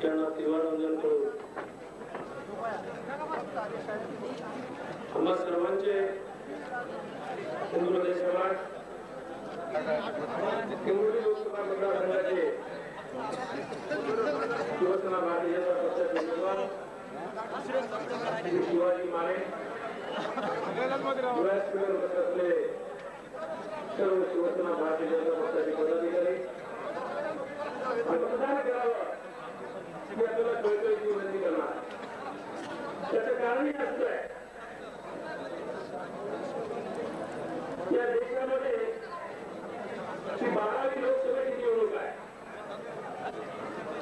त्यांना तिरुवनंतन करू आम्हा सर्वांचे हिंदू हृदय समाज हिंगोली लोकसभा मतदारसंघाचे शिवसेना भारतीय जनता पक्षाचे उमेदवार शिवाजी माने असले सर्व शिवसेना भारतीय जनता पक्षाचे पदाधिकारी मतदान करावं मी आपल्याला कळकळीची विनंती करणार. त्याचं कारणही असं आहे या देशामध्ये 12वी लोकसभेची निवडणूक आहे.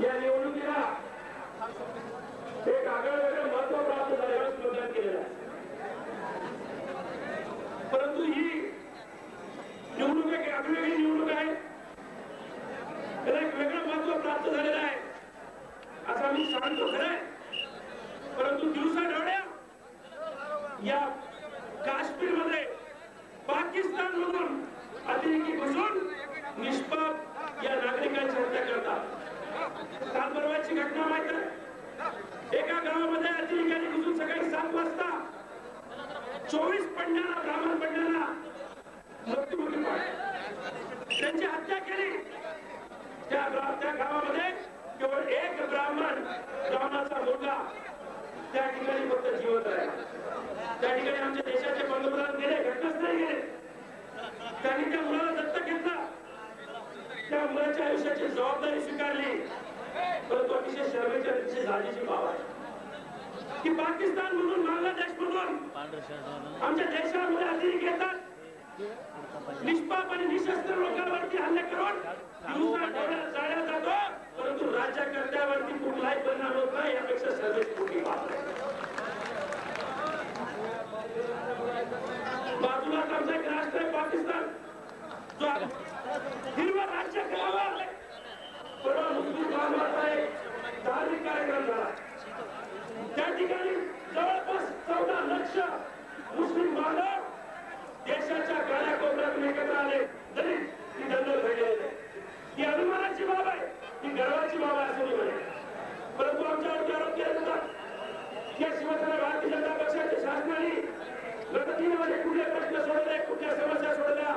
या निवडणुकीला एक आगळं महत्व प्राप्त झाल्यावर मतदान केलेलं आहे. परंतु ही निवडणूक एक आगळी निवडणूक आहे. त्याला एक वेगळं महत्व प्राप्त झालेलं आहे असं मी सांगतो खरं. परंतु दिवसाढवळ्या या काश्मीरमध्ये पाकिस्तान मधून अतिरेकी घुसून निष्पाप या नागरिकांची हत्या करतात. काल परवाची घटना माहिती आहे. एका गावामध्ये अतिरेक्यांनी घुसून सकाळी 7 वाजता 24 पंढ्यांना ब्राह्मण पंढ्यांना मृत्युमुखी पाडले. त्यांची हत्या केली. त्या गावामध्ये केवळ एक ब्राह्मणाचा मुलगा त्या ठिकाणी फक्त जिवंत आहे. त्या ठिकाणी आमच्या देशाचे पंतप्रधान गेले, घटनास्थळी गेले. त्यांनी त्या मुलाला दत्तक घेतलं. त्या मुलाच्या आयुष्याची जबाबदारी स्वीकारली. परंतु अतिशय शर्मेची अतिशय लाजेची बाब आहे की पाकिस्तान मधून बांगलादेश मधून आमच्या देशामध्ये अतिरेक येतात. निष्पाप आणि निशस्त्र लोकांवरती हल्ले करून जाळला जातो. परंतु राज्यकर्त्यावरती कुठलाही परिणाम होत नाही. यापेक्षा सर्वात मोठी बाब आहे. बाजूलाच आमचा एक राष्ट्र आहे पाकिस्तान जो हिरवा राज्य करावा. परवा मुस्लिम बांधवाचा एक धार्मिक कार्यक्रम झाला. त्या ठिकाणी जवळपास 14 लाख मुस्लिम बांधव देशाच्या कानाकोपऱ्यातून एकत्र आले. तरी ती दंगल घडली. ही अभिमानाची बाब आहे. ही गर्वाची बाब आहे असं मी म्हणेन. परंतु आमच्यावरती आरोप केले जातात या शिवसेना भारतीय जनता पक्षाच्या शासनाने प्रगतीमध्ये कुठले प्रश्न सोडले, कुठल्या समस्या सोडल्या,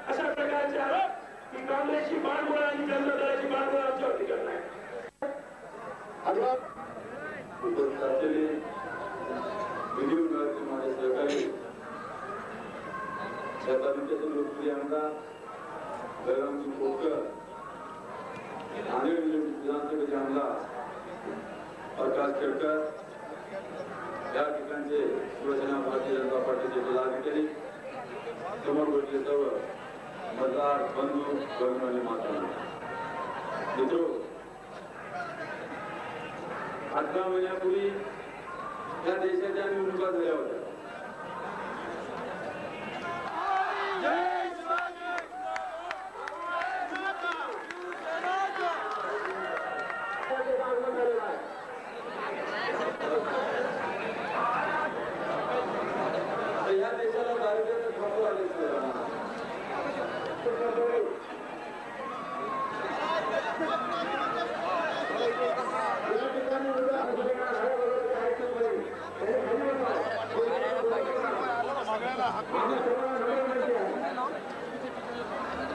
अशा प्रकारचे आरोप की काँग्रेसची बाणगोळा आणि जनता दलाची बाणगोळा आमच्यावरती करणार. माझे सहकारी तालुक्याचे लोकप्रिय आमदार जयरामजी खोटकर, नांदेड विधानसभेचे आमदार प्रकाश खेडकर, या ठिकाणचे शिवसेना भारतीय जनता पार्टीचे पदाधिकारी, समोर बसलेले सर्व मतदार बंधू भगिनी माता मित्रो, 18 महिन्यापूर्वी या देशाच्या निवडणुका झाल्या होत्या. या देशाला दारिद्र्याचं खापर आले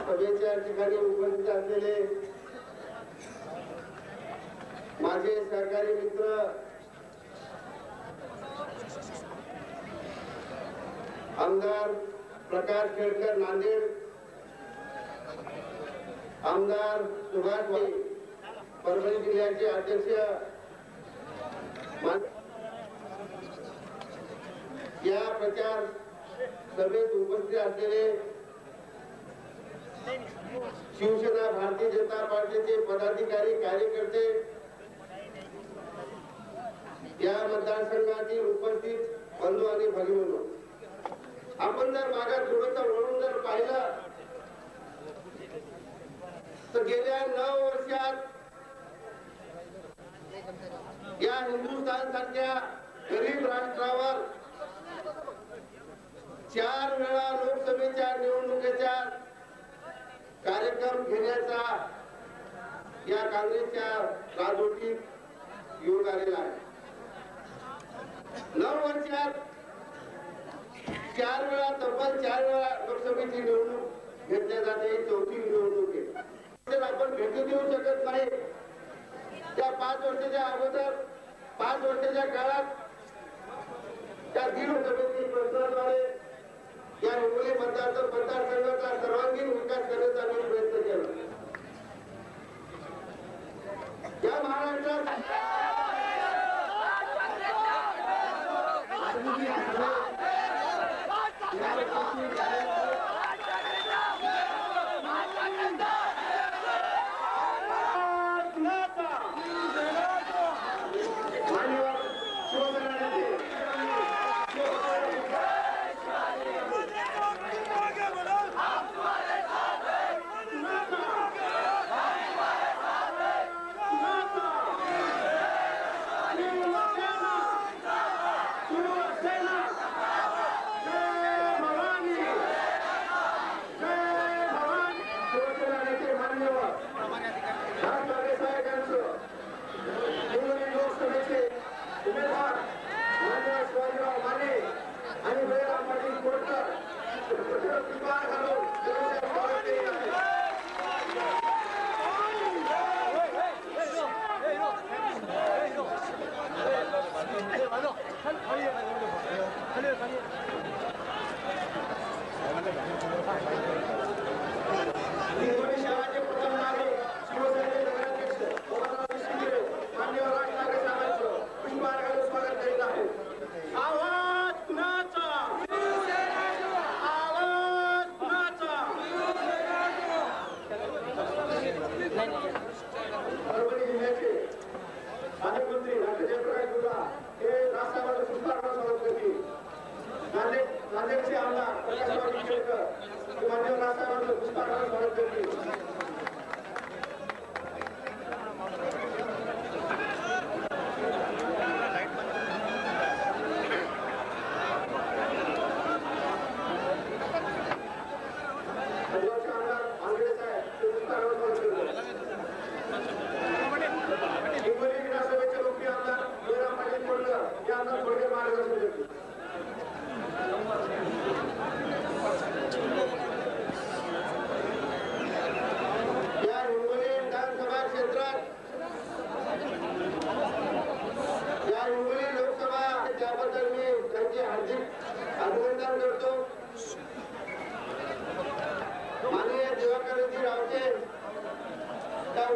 सभेच्या ठिकाणी उपस्थित असलेले माझे सहकारी मित्र, आमदार प्रकाश खेडकर नांदेड, आमदार सुभाष भाई परभणी जिल्ह्याचे अध्यक्ष, या प्रचार सभेत उपस्थित असलेले शिवसेना भारतीय जनता पार्टीचे पदाधिकारी, कार्यकर्ते, या मतदारसंघातील उपस्थित बंधू आणि भगिनींनो, आपण जर मागे थोडंसं वळून जर पाहिलं तर गेल्या 9 वर्षात या हिंदुस्थान सारख्या गरीब राष्ट्रावर 4 वेळा लोकसभेच्या निवडणुकीच्या कार्यक्रम घेण्याचा या काँग्रेसच्या राजवटीत योग आलेला आहे. 9 वर्षात 4 वेळा तब्बल 4 वेळा लोकसभेची निवडणूक घेतल्या जाते. ही 4थी निवडणूक आहे. आपण भेटी देऊ शकत नाही. त्या 5 वर्षाच्या अगोदर 5 वर्षाच्या काळात त्या 1.5 वर्षापूर्वी प्रशासनाद्वारे या हिंगोली मतदारसंघाचा सर्वांगीण विकास करण्याचा आम्ही प्रयत्न केला. या महाराष्ट्रात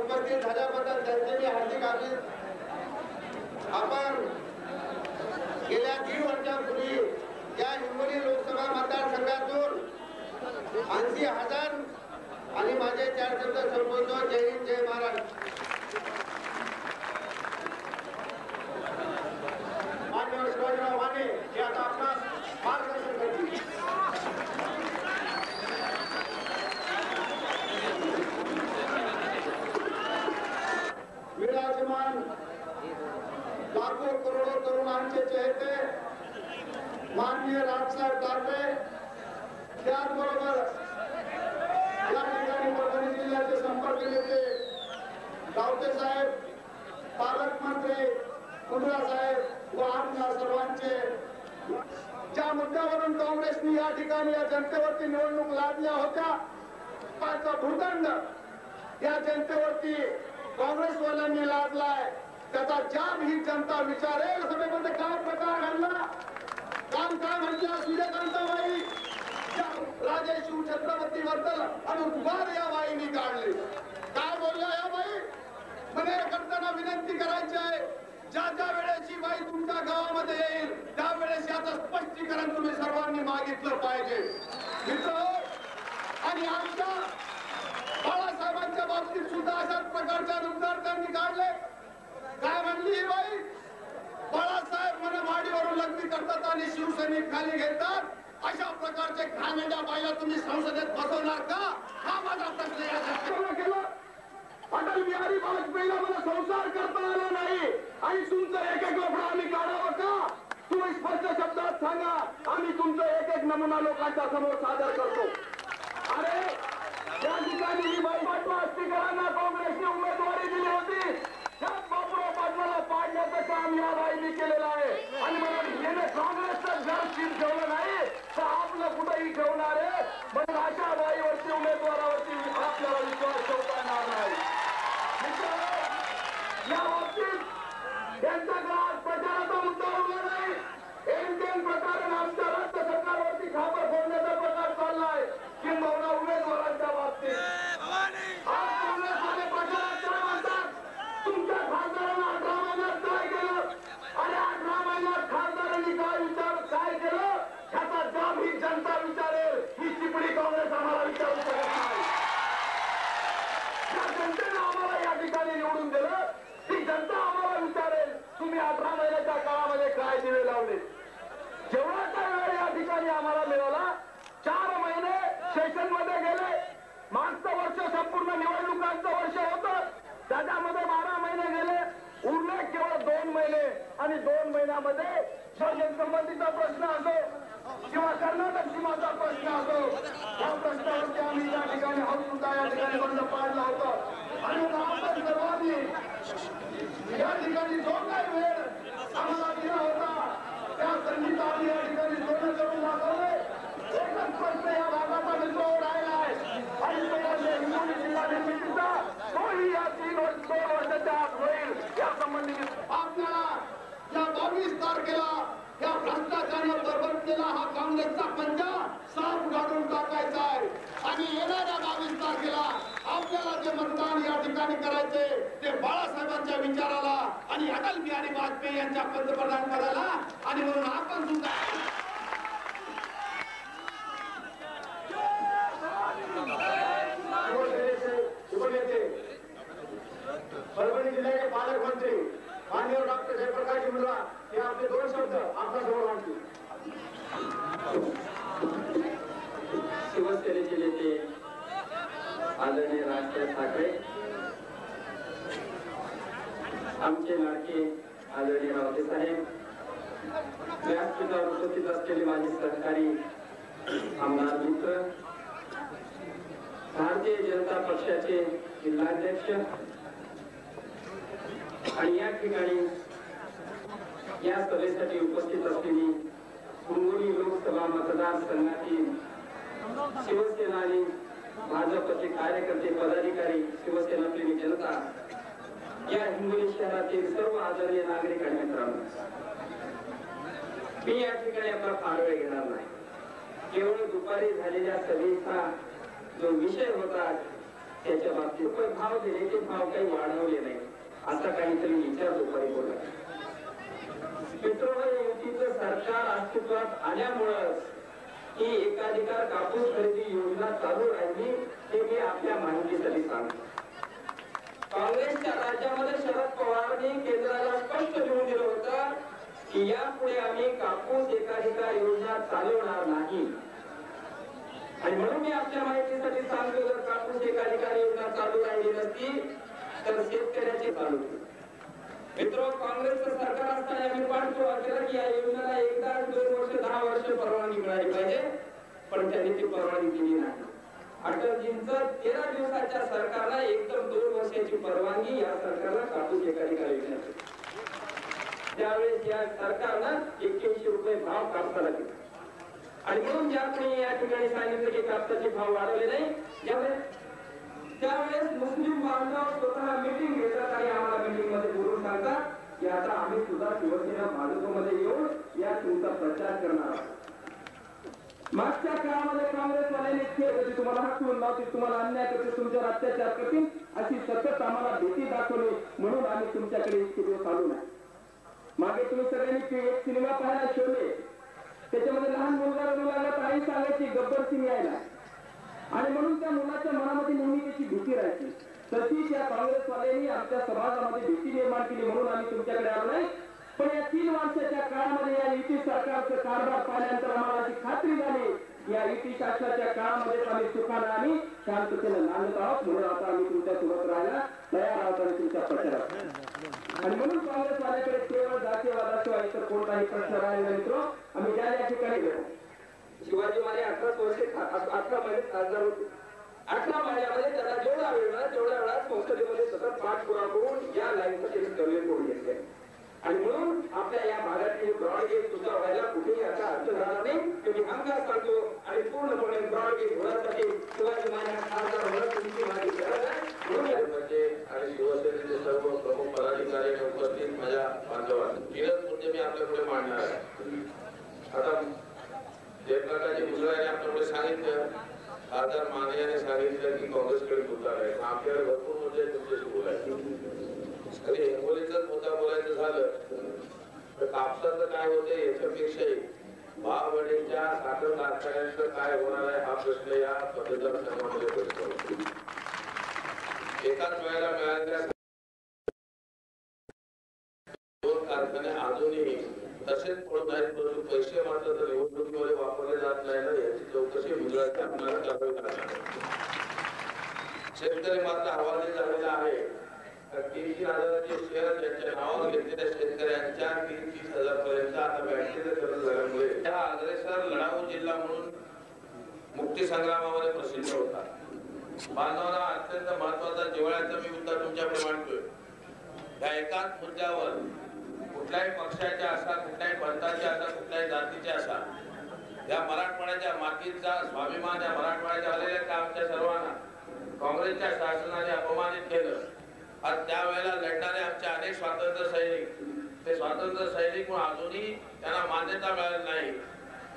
उपस्थित झाल्याबद्दल त्यांचे मी हार्दिक अभिनंदन. आपण गेल्या 1.5 वर्षापूर्वी या हिंगोली लोकसभा मतदारसंघातून 80,000 आणि माझे 4 शब्द संबोधतो. जय हिंद, जय महाराष्ट्र. मान्यवर शिवाजीराव माने हे आता आपणास मार्गदर्शन करतील. विराजमान लाखो करोडो तरुणांचे चेहरे माननीय राजसाहेब दानवे, त्याचबरोबर या ठिकाणी परभणी जिल्ह्याचे संपर्क नेते गावते साहेब, पालकमंत्री मुंद्रा साहेब व आमच्या सर्वांचे, ज्या मुद्द्यावरून काँग्रेसने या ठिकाणी या जनतेवरती निवडणूक लादल्या होत्या त्याचा भूदंड या जनतेवरती काँग्रेसवाल्यांनी लादलाय, त्याचा जाब ही जनता विचारेल. सभेमध्ये काय प्रकार घडला, काम काय म्हटलं सूर्यकांताबाई राजे शिव छत्रपती बद्दल आणि उद्गार या बाईंनी काढले. काय बोलल्या या बाई? म्हणे करताना विनंती करायची आहे, ज्या वेळेची बाई तुमच्या गावामध्ये येईल त्यावेळेस याचं स्पष्टीकरण तुम्ही सर्वांनी मागितलं पाहिजे. मित्र आणि आमच्या बाळासाहेबांच्या बाबतीत सुद्धा अशाच प्रकारच्या उद्गार त्यांनी काढले. काय म्हणली ही बाई? बाळासाहेब म्हणे माडीवरून लग्न करतात आणि शिवसैनिक खाली घेतात. अशा प्रकारचे घाणेरड्या बाईला तुम्ही संसदेत बसवणार का? हा माझा प्रश्न केला. अटल बिहारी वाजपेयीला मला संसार करता आला नाही आणि तुमचं एक एक लफडं आम्ही काढावं का? तुम्ही स्पष्ट शब्दात सांगा, आम्ही तुमचं एक एक नमुना लोकांच्या समोर सादर करतो. अरे त्या ठिकाणी ही बाई पाटवा अस्थिकरांना काँग्रेसने उमेदवारी दिली होती. त्यात बापूराव पाटलाला पाडण्यात या बाबतीत त्यांच्याकडे आज प्रचाराचा मुद्दा उभा नाही. एम प्रकारे आमच्या राज्य सरकारवरती खापर फोडण्याचा प्रकार चाललाय किंबहुना उमेदवारांच्या बाबतीत. आज काँग्रेसवाले प्रचारात काय म्हणतात, तुमच्या खासदारांना 18 महिन्यात काय केलं आणि 18 महिन्यात खासदारांनी काय केलं ह्याचा जाब ही जनता विचारेल. ही चिपडी काँग्रेस आम्हाला विचारू शकत नाही. ज्या जनतेनं आम्हाला या ठिकाणी निवडून दिलं ती जनता आम्हाला विचारेल तुम्ही 18 महिन्याच्या काळामध्ये काय दिवे लावले. जेवढा काय वेळ या ठिकाणी आम्हाला मिळाला, 4 महिने सेशन मध्ये गेले. मागचं वर्ष संपूर्ण निवडणुकांचं वर्ष होतं, त्याच्यामध्ये 12 महिने गेले. उरले केवळ 2 महिने आणि 2 महिन्यामध्ये संबंधीचा प्रश्न असो किंवा कर्नाटक सीमाचा प्रश्न असो, या प्रश्नावरती आम्ही या ठिकाणी हाऊस सुद्धा या ठिकाणी बंद पाडलं होतं. आणि आपण सर्वांनी या ठिकाणी जो काही वेळ आम्हाला दिला होता त्या संधीचा आम्ही या ठिकाणी सोनं करून दाखवले. एकच प्रश्न या भागाचा मित्रावर राहिला आहे आणि तो म्हणजे हिंगोली जिल्हा निर्मितीचा. तोही या 2 वर्षाच्या आत होईल. या संबंधी आपल्याला या 22 तारखेला या भ्रष्टाचाराने बरबरलेला हा काँग्रेसचा पंजा साफ काढून टाकायचा आहे. आणि येणाऱ्या 22 तारखेला आपल्याला जे मतदान या ठिकाणी करायचे ते बाळासाहेबांच्या विचाराला आणि अटल बिहारी वाजपेयी यांच्या पंतप्रधान पदाला. आणि म्हणून आपण सुद्धा परभणी जिल्ह्याचे पालकमंत्री माननीय डॉक्टर जयप्रकाश मुंद्रा हे आपले 2 शब्द आपल्यासमोर मांडतील. शिवसेनेचे नेते आदरणीय राजसाहेब ठाकरे, आमचे लाडके आदरणीय रावते साहेब, व्यासपीठावर उपस्थित असलेले माझे सहकारी आमदार मित्र, भारतीय जनता पक्षाचे जिल्हाध्यक्ष आणि या ठिकाणी या सभेसाठी उपस्थित असलेली हिंगोली लोकसभा मतदारसंघातील शिवसेना आणि भाजपचे कार्यकर्ते, पदाधिकारी, शिवसेना प्रेमी जनता, या हिंगोली शहरातील सर्व आदरणीय नागरिक आणि मित्रांनो, मी या ठिकाणी आपला फार वेळ घेणार नाही. केवळ दुपारी झालेल्या सभेचा जो विषय होता त्याच्या बाबतीत भाव दिले ते भाव काही वाढवले नाही असा काहीतरी विचार दुपारी बोला. मित्रांनो, युतीचं सरकार अस्तित्वात आल्यामुळेच ही एकाधिकार कापूस खरेदी योजना चालू राहिली हे मी आपल्या माहितीसाठी सांगतो. काँग्रेसच्या राज्यामध्ये शरद पवारांनी केंद्राला स्पष्ट लिहून दिलं होतं की यापुढे आम्ही कापूस एकाधिकार योजना चालवणार नाही. आणि म्हणून मी आपल्या माहितीसाठी सांगतो, जर कापूस एकाधिकार योजना चालू राहिली नसती तर शेतकऱ्याचे चालू. मित्र, काँग्रेसचं सरकार असताना आम्ही पाठपुरावा केला की या योजनेला एकदा 2 वर्ष 10 वर्ष परवानगी मिळाली पाहिजे, पण त्यांनी ती परवानगी दिली नाही. अटलजींचं 13 दिवसाच्या सरकारला एकदम 2 वर्षाची परवानगी या सरकारला कापूस एकाधिकार योजनेची. त्यावेळेस या सरकारनं 81 रुपये भाव कापसाला दिला. आणि म्हणून ज्या कोणी या ठिकाणी सांगितलं की कापसाचे भाव वाढवले नाही, त्यावेळेस मुस्लिम बांधव स्वतः मीटिंग घेतात आणि आम्हाला मीटिंग मध्ये बोलून सांगतात की आता आम्ही सुद्धा शिवसेना भाजपमध्ये येऊन या तुमचा प्रचार करणार आहोत. मागच्या काळामध्ये काँग्रेसवाल्यांनी केलं, तुम्हाला हाकलून लावतील, तुम्हाला अन्याय करतील, तुमच्यावर अत्याचार करतील, अशी सतत आम्हाला भीती दाखवली. म्हणून आम्ही तुमच्याकडे इतके दिवस आलो नाही. मागे तुम्ही सगळ्यांनी एक सिनेमा पाहायला शोधले, त्याच्यामध्ये लहान मुलगा रडू लागला तर आई सांगायची गब्बर सिंग यायला, आणि म्हणून त्या मुलाच्या मनामध्ये नेहमी त्याची भीती राहायची. तशीच या काँग्रेसवाल्यांनी आमच्या समाजामध्ये भीती निर्माण केली. म्हणून आम्ही तुमच्याकडे आलो नाही. पण या 3 वर्षाच्या काळामध्ये या युती सरकारचं कारभार पाहिल्यानंतर आम्हाला अशी खात्री झाली की या युती शासनाच्या काळामध्ये आम्ही सुखाने आणि शांततेने नांदत आहोत. म्हणून आता आम्ही तुमच्या सोबत राहायला तयार आहोत आणि तुमच्या प्रचारात. आणि म्हणून काँग्रेसवाल्याकडे केवळ जातीयवादाशिवाय इतर कोणताही प्रश्न राहिला मित्र. आम्ही ज्या ठिकाणी गेलो, शिवाजी महाराज 18 महिने खासदार होते. 18 महिन्यामध्ये त्यांना जेवढा वेळ मिळाला तेवढ्या वेळात संसदेमध्ये सतत पाठपुरावा करून या लाईनसाठी सर्वे करून घेतले. आणि म्हणून आपल्या या भागातील ब्रॉडगेज सुद्धा व्हायला कुठेही आता अर्थ झाला नाही. तुम्ही हमखास सांगतो आणि पूर्णपणे ब्रॉडगेज होण्यासाठी शिवाजी महाराज खासदार होणं तुमची माझी गरज आहे. म्हणून आणि शिवसेनेचे सर्व प्रमुख पदाधिकारी बांधवांनो, तीनच मुद्दे मी आपल्यापुढे मांडणार आहे. आता जयप्रकाशजी मुजरा यांनी आपल्यापुढे सांगितलं, खासदार माने यांनी सांगितलं की काँग्रेसकडे मुद्दा आहे. आपल्याला भरपूर मुद्दे तुमच्याशी बोलायचे. आणि हिंगोलीचाच मुद्दा बोलायचं झालं तर कापसाचं काय होते याच्यापेक्षाही भाववाढीच्या साखर कारखान्यांचं काय होणार आहे हा प्रश्न या मतदारसंघामध्ये पडतो. एकाच वेळेला मिळालेल्या दोन कारखाने अजूनही तसेच पडून आहेत, परंतु पैसे मात्र तर निवडणुकीमध्ये वापरले जात नाही ना, याची चौकशी मुजराची आपल्याला करावी लागणार. शेतकरी मात्र हवाली झालेला आहे. 3,000चे शेअर ज्यांच्या नावावर घेतलेल्या शेतकऱ्यांच्या 30,000 पर्यंत आता बँकेचे कर्ज झाल्यामुळे हा अग्रेसर लढाऊ जिल्हा म्हणून मुक्ती संग्रामामध्ये प्रसिद्ध होता. बांधवांना अत्यंत महत्वाचा जिव्हाळ्याचा मी मुद्दा तुमच्याकडे मांडतोय. या एकाच मुद्द्यावर कुठल्याही पक्षाचे असा, कुठल्याही पंथाचे असा, कुठल्याही जातीचे असा, या मराठवाड्याच्या मातीचा स्वाभिमान या मराठवाड्याच्या आलेल्या आमच्या सर्वांना काँग्रेसच्या शासनाने अपमानित केलं. आज त्यावेळेला लढणारे आमचे अनेक स्वातंत्र्य सैनिक, ते स्वातंत्र्य सैनिक म्हणून अजूनही त्यांना मान्यता मिळाली नाही.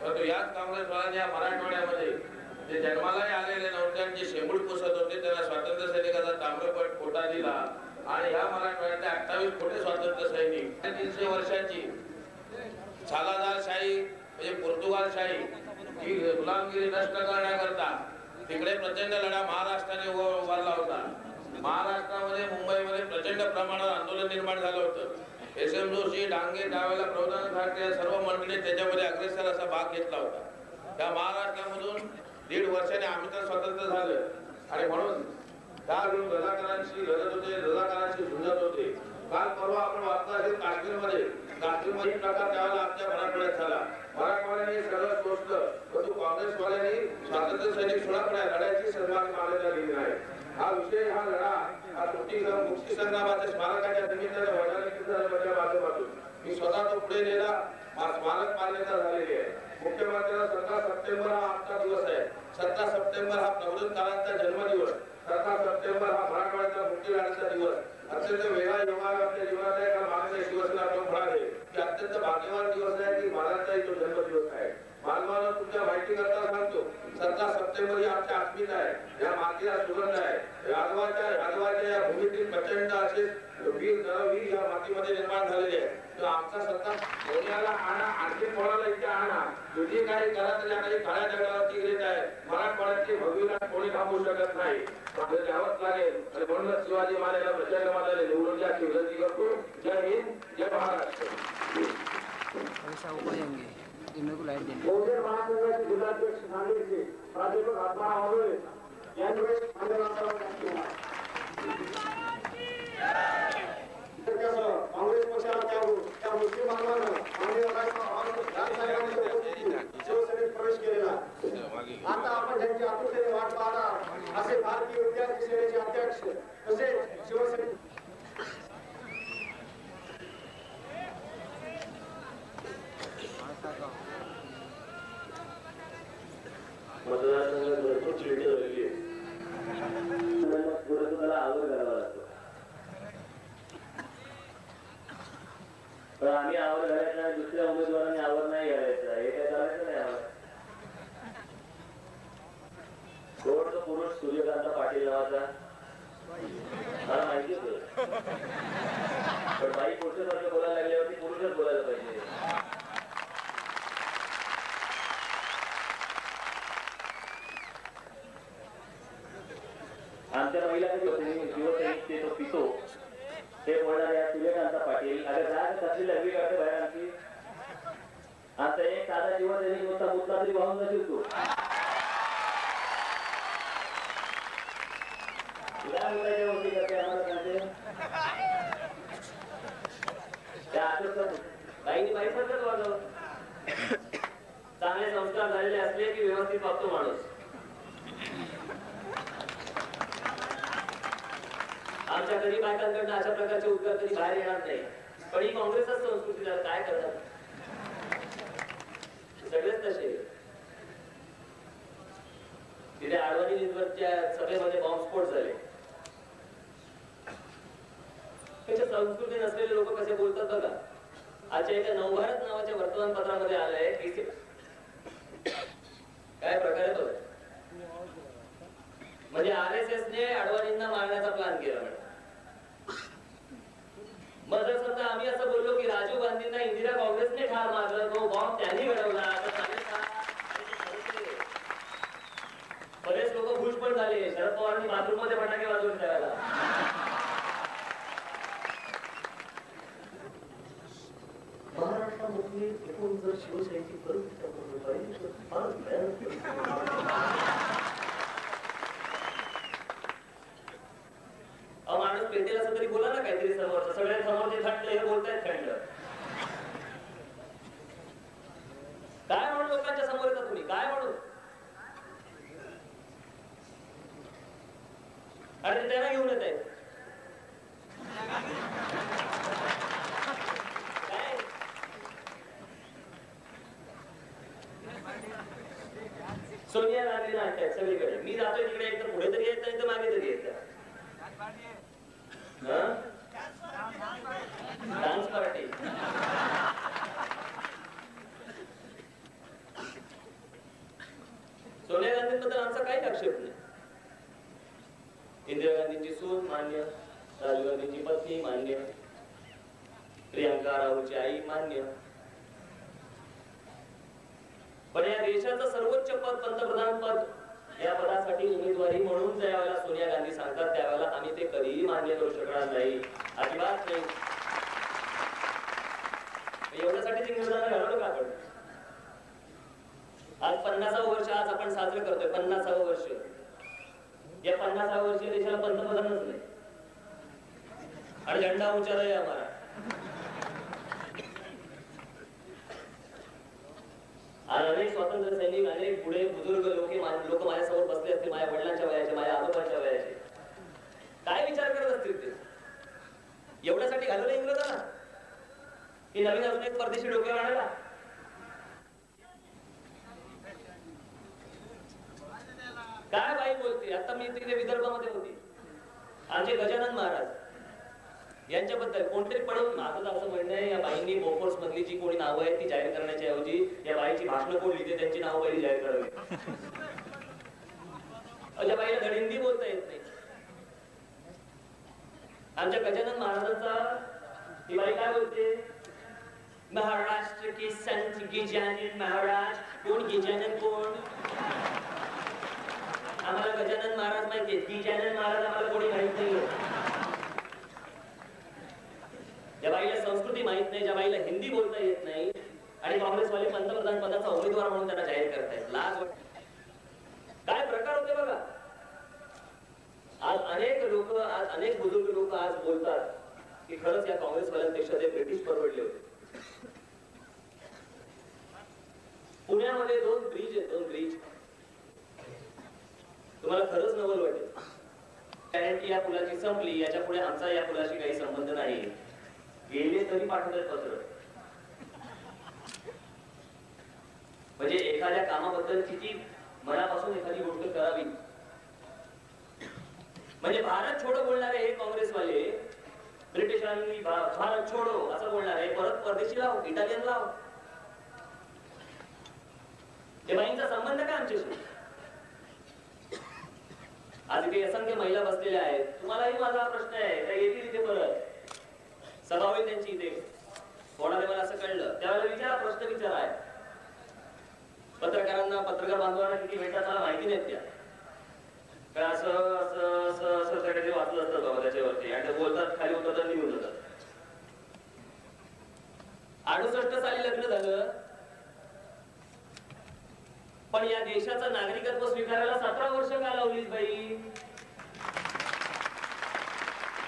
परंतु याच काँग्रेसवाल्यांनी या मराठवाड्यामध्ये जे जन्मालाही आलेले नव्हते, जे शेंबूड पुसत होते, त्यांना स्वातंत्र्य सैनिकाचा ताम्रपट कोटा दिला. आणि ह्या मराठवाड्यातले 28 कोटी स्वातंत्र्य सैनिक 300 वर्षाची सालादारशाही म्हणजे पोर्तुगालशाही ही गुलामगिरी नष्ट करण्याकरता तिकडे प्रचंड लढा महाराष्ट्राने उभारला होता. महाराष्ट्रामध्ये मुंबईमध्ये प्रचंड प्रमाणावर आंदोलन निर्माण झालं होतं. SM जोशी, डांगे, त्यावेळेला प्रबोधन ठाकरे सर्व मंडळी त्याच्यामध्ये अग्रेसर असा भाग घेतला होता. त्या महाराष्ट्रामधून 1.5 वर्षाने आम्ही तर स्वतंत्र झालं. आणि म्हणून त्यावेळी रजाकारांशी लढत होते, रजाकारांशी झुंजत होते. काल परवा आपण वाचला असेल काश्मीरमध्ये प्रकार त्यावेळेला आमच्या मराठवाड्यात झाला. मराठवाड्याने सगळं सोचलं, परंतु काँग्रेसवाल्यांनी स्वातंत्र्य सैनिक सोडापड्या लढायची सर्वांनी मान्यता दिली नाही. हा विषय, हा लढा, हा मुक्ती संग्रामाच्या स्मारकाच्या निमित्ताने वडिलांच्या माध्यमातून मी स्वतः तो पुढे नेला. स्मारक मान्यता झालेली आहे. मुख्यमंत्र्यांना 17 सप्टेंबर हा आमचा दिवस आहे. 17 सप्टेंबर हा प्रबोधनकारांचा जन्मदिवस. 17 सप्टेंबर हा मराठवाड्याचा मुक्ती लढ्याचा दिवस. अत्यंत वेगळा योग आपल्या जीवनात आहे. का मागच्या दिवसाला आपण म्हणाले की अत्यंत भाग्यवान दिवस आहे की महाराजांचाही तो जन्मदिवस आहे. मानवाला तुमच्या माहिती करता सांगतो, 17 सप्टेंबर ही आमच्या अस्मिता आहे. या मातीला सुगंध आहे. राजवाच्या या भूमीतील प्रचंड असे वीर नरवीर या मातीमध्ये निर्माण झालेले आहे. तर आमचा सत्ता सोन्याला आणा, आणखी कोणाला इथे आणा, तुझी काही करा तरी काही काळ्या दगडावरती ग्रेट आहे. मराठवाड्याची भव्यता कोणी थांबवू शकत नाही. द्यावंच लागेल. आणि म्हणूनच शिवाजी महाराजांना प्रचंड मताने निवडून द्याची विनंती करतो. जय हिंद, जय महाराष्ट्र. बहुजन महासंघाचे जिल्हाध्यक्ष नांदेडचे प्राध्यापक आत्माराव आवळे यांच्याकडे काँग्रेस पक्षाला त्या मुस्लिम बांधवांना शिवसेनेत प्रवेश केलेला. आता आपण त्यांची आतुरतेने वाट पाहणार असे भारतीय विद्यार्थी सेनेचे अध्यक्ष तसेच शिवसेने मतदारसंघात भरपूर चिडे झालेली आहे. पुढे त्याला आवर करावा लागतो. पण आम्ही आवर घालायचा, दुसऱ्या उमेदवारांनी आवर नाही घालायचा, हे काय करायचं नाही. आवर शेवटचा पुरुष सूर्यकांत पाटील नावाचा मला माहिती होतं. पण बाई पुरुषासारखं बोलायला लागल्यावरती पुरुषच बोलायला पाहिजे. आमच्या महिला शिवसैनिक तो पितो ते बोलणाऱ्या सूर्यकांत पाटील अगर राग कसली लागली करते बाहेर आता एक साधा शिवसैनिक नुसता मुद्दा तरी वाहून न शिवतो. गोष्टी करते आम्हाला सांगते त्या आश्वासन बाईने बाईसारखंच वागव. चांगले संस्कार झालेले असले की व्यवस्थित वागतो माणूस. आमच्या कधी बायकांकडनं अशा प्रकारचे उद्गार कधी बाहेर येणार नाही. पण ही काँग्रेसच संस्कृती काय करणार, सगळेच तसे. तिथे आडवाणी निर्वतच्या सभेमध्ये बॉम्बस्फोट झाले. त्याच्या संस्कृती नसलेले लोक कसे बोलतात बघा. आजच्या एका नवभारत नावाच्या वर्तमानपत्रामध्ये आलंय की काय प्रकारे बघ, म्हणजे RSS ने अडवाणींना मारण्याचा प्लॅन केला. मग जर समजा आम्ही असं बोललो की राजीव गांधींना इंदिरा काँग्रेसने ठार मारलं, तो बॉम्ब त्यांनी घडवला, तर चालेल का? बरेच लोक खुश पण झाले. शरद पवारांनी बाथरूम मध्ये फटाके वाजवून ठेवायला. महाराष्ट्रामध्ये एकूण जर शिवसेनेची परिस्थिती माणूस पेटेल असं तरी बोला ना काहीतरी समोरचं. सगळ्या समोरचे थंड हे बोलतायत थंड. काय म्हणून लोकांच्या समोर येतात तुम्ही? काय म्हणून? अरे त्यांना घेऊन येत आहेत. काय सोनिया गांधी आणतायत सगळीकडे. मी जातोय तिकडे, एक तर पुढे तरी येत नाही तर मागे तरी येत. Dance party. सोनिया गांधींबद्दल आमचा काही आक्षेप नाही. इंदिरा गांधींची सून मान्य, राजीव गांधींची पत्नी मान्य, प्रियंका राहुलची आई मान्य. पण या देशाचं सर्वोच्च पद, पंतप्रधान पद, या पदासाठी उमेदवारी म्हणून ज्यावेळेला सोनिया गांधी सांगतात त्यावेळेला आम्ही ते कधीही मान्य करू शकणार नाही, अजिबात नाही. एवढ्यासाठी ते निर्धार घालवलं का आपण? आज 50वं वर्ष आज आपण साजरं करतोय. 50वं वर्ष. या 50व्या वर्षी देशाला पंतप्रधानच नाही आणि झेंडा उंचार आहे आम्हाला. आज अनेक स्वातंत्र्य सैनिक, अनेक पुढे बुजुर्ग लोक माझ्यासमोर बसले असतील, माझ्या वडिलांच्या वयाचे, माझ्या आजोबांच्या वयाचे. काय विचार करत असतील ते? एवढ्यासाठी घालवलं इंग्रजांना की नवीन अजून एक परदेशी डोक्यावर आणायला? काय बाई बोलते? आता मी तिकडे विदर्भामध्ये होती. आमचे गजानन महाराज यांच्याबद्दल कोणतरी पडवून, माझं असं म्हणणं आहे, या बाईंनी बोफोर्स मधली जी कोणी नावं आहेत ती जाहीर करण्याच्या ऐवजी या बाईची भाषणं कोण लिहिते त्यांची नावं पहिली जाहीर करावी. त्या बाईला धड हिंदी बोलता येत नाही. आमच्या गजानन महाराजांचा ती बाई काय बोलते? महाराष्ट्र के संत गजानन महाराज. कोण गजानन? कोण? आम्हाला गजानन महाराज माहिती आहे, गजानन महाराज आम्हाला कोणी माहित नाही. ज्या बाईला संस्कृती माहित नाही, ज्या बाईला हिंदी बोलता येत नाही, आणि काँग्रेसवाले पंतप्रधान पदाचा उमेदवार म्हणून त्यांना जाहीर करतायत. लाज वाटते. काय प्रकार होते बघा. आज अनेक लोक, आज अनेक बुजुर्ग लोक आज बोलतात की खरंच या काँग्रेसवाल्यांपेक्षा ते ब्रिटिश परवडले होते. पुण्यामध्ये 2 ब्रिज आहेत, 2 ब्रिज. तुम्हाला खरंच नवल वाटेल. गॅरंटी या पुलाची संपली, याच्या पुढे आमचा या पुलाशी काही संबंध नाही. गेले तरी पाठवतात पत्र. म्हणजे एखाद्या कामाबद्दल किती मनापासून एखादी गोष्ट करावी. म्हणजे भारत छोडो बोलणारे हे काँग्रेसवाले ब्रिटिशांनी भारत छोडो असं बोलणारे परत परदेशी लाव, इटालियन लाव. ते बाईंचा संबंध काय आमच्याशी? आज काही असंख्य महिला बसलेल्या आहेत. तुम्हालाही माझा प्रश्न आहे, त्या येतील इथे परत, सभा होईल त्यांची इथे. कोणाला मला असं कळलं त्यावेळेला विचारा, प्रश्न विचारा. आहे पत्रकारांना, पत्रकार बांधवांना किती भेटतात मला माहिती नाहीत त्या. काय असं असं असं असं सगळे वाचलं असतं बाबा त्याच्यावरती, आणि ते बोलतात, खाली उतरतात, निघून जातात. 68 साली लग्न झालं, पण या देशाचं नागरिकत्व स्वीकारायला 17 वर्ष का लावलीच बाई?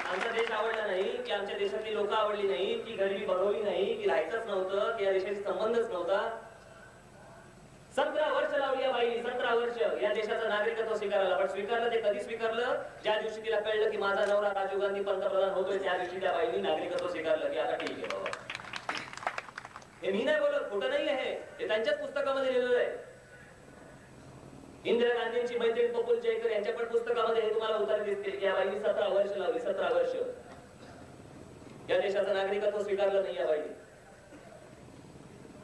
आमचा देश आवडला नाही की आमच्या देशातली लोक आवडली नाही की गरिबी बघवली नाही की राहायचंच नव्हतं की या देशाशी संबंधच नव्हता? 17 वर्ष लावली या बाईनी, 17 वर्ष या देशाचं नागरिकत्व स्वीकारायला. पण स्वीकारलं ते कधी स्वीकारलं? ज्या दिवशी तिला कळलं की माझा नवरा राजीव गांधी पंतप्रधान होतोय, त्या दिवशी त्या बाईनी नागरिकत्व स्वीकारलं की आता ठीक आहे बाबा. हे मी नाही बोलत, खोटं नाही आहे, हे त्यांच्याच पुस्तकामध्ये लिहिलेलं आहे. इंदिरा गांधींची मैत्रीण पपुल जयकर यांच्या पण पुस्तकामध्ये हे तुम्हाला उतारे दिसतील की या बाईनी 17 वर्ष लावली, 17 वर्ष. या देशाचं नागरिकत्व स्वीकारलं नाही या बाईने.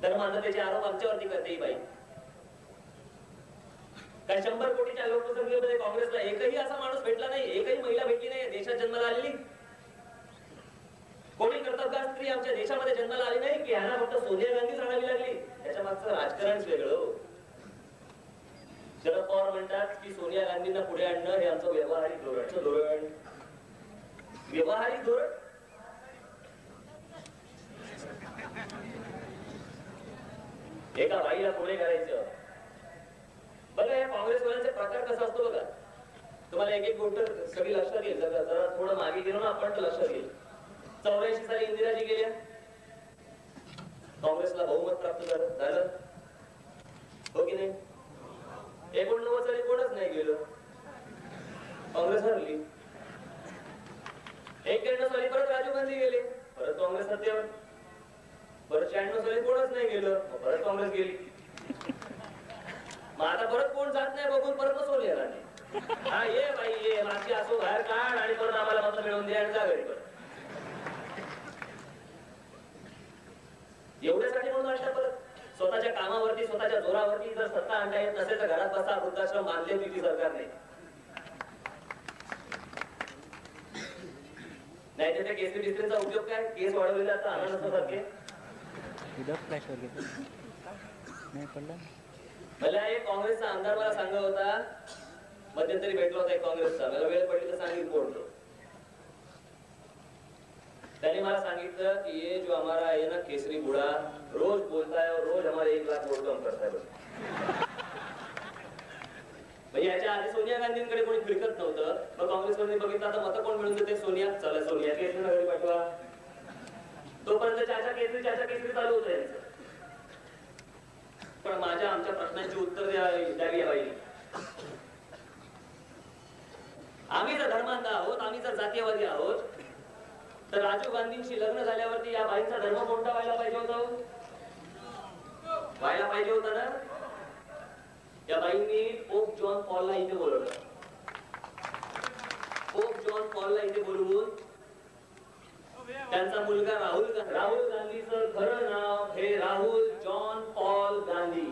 धर्मांधतेचे आरोप आमच्यावरती करते ही बाई. काय 100 कोटीच्या लोकसंख्येमध्ये काँग्रेसला एकही असा माणूस भेटला नाही, एकही महिला भेटली नाही देशात जन्माला आलेली. कोणी कर्तव्यगार स्त्री आमच्या देशामध्ये जन्माला आली नाही की ह्यांना फक्त सोनिया गांधीच आणावी लागली. त्याच्या मागचं राजकारणच वेगळं. शरद पवार म्हणतात की सोनिया गांधींना पुढे आणणं हे आमचं व्यावहारिक धोरण. व्यावहारिक धोरण एका बाईला पुढे करायचं. बघा या काँग्रेसवाल्यांचे प्रकार कसा असतो बघा. तुम्हाला एक एक गोष्ट सगळी लक्षात येईल. जरा थोडं मागे गेलो ना आपण तर लक्षात येईल. 84 साली इंदिराजी गेल्या, काँग्रेसला बहुमत प्राप्त झालं हो की नाही. 89 साली कोणच नाही गेलं, काँग्रेस हरली. 91 साली परत राजीव गांधी गेले, परत काँग्रेस सत्तेवर. परत 96 साली कोणच नाही गेलं, परत काँग्रेस गेली. मग आता परत कोण जात नाही बघून परत सोनिया गांधी. हा ये बाई ये, मागची असो बाहेर काढ आणि परत आम्हाला मत मिळवून द्या आणि जा घरी परत. एवढ्यासाठी म्हणून आणतात परत. स्वतःच्या कामावरती स्वतःच्या जोरावरती जर सत्ता आणता येत नसेल तर घरात बसा, वृद्धाश्रम बांधले होती सरकारने. नाही तर त्या केसरी बिस्त्रीचा उपयोग काय, केस वाढवलेला आता अननसासारखे. मला एक काँग्रेसचा आमदार मला सांगत होता, मध्यंतरी भेटला होता एक काँग्रेसचा, मला वेळ पडली तर सांगितलं बोलतो. त्याने मला सांगितलं कि ये जो हमारा है ना केसरी बुढ़ा रोज बोलता है और रोज हमारे 1 लाख वोट कम करता है. म्हणजे याच्या आधी सोनिया गांधींकडे कोणी फिरकत नव्हतं. मग काँग्रेसमध्ये बघितलं आता मत कोण मिळून देते, सोनिया. चला सोनिया केसरी घरी पाठवा. तोपर्यंत चाचा केसरी चालू होतं यांचं. पण आमच्या प्रश्नांची उत्तर द्यावी बाई. आम्ही जर धर्मांध आहोत, आम्ही जर जातीयवादी आहोत, तर राजीव गांधींशी लग्न झाल्यावरती या बाईंचा धर्म कोणता व्हायला पाहिजे होता ना. या बाईंनी पोप जॉन पॉलला इथे बोलवलं. पोप जॉन पॉलला इथे बोलवून त्यांचा मुलगा राहुल गांधीचं खरं नाव हे राहुल जॉन पॉल गांधी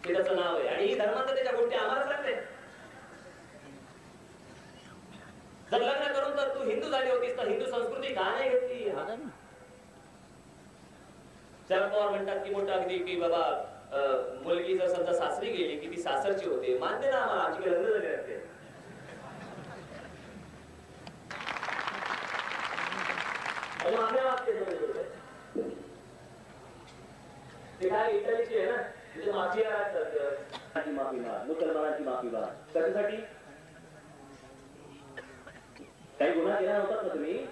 हे त्याचं नाव आहे. आणि ही धर्मांततेच्या गोष्टी आम्हाला सांगते. जर लग्न करून तर तू हिंदू झाली होतीस तर हिंदू संस्कृती का नाही घेतली. शरद पवार म्हणतात की मोठं अगदी की बाबा मुलगी जर समजा सासरी गेली की ती सासरची होते. मान्य ना आम्हाला, आमची लग्न झाले असते. ते काय इटलीची आहे ना, तिथे मुसलमानांची माफी माग. कशासाठी? काही गुन्हा केला नव्हता ना तुम्ही,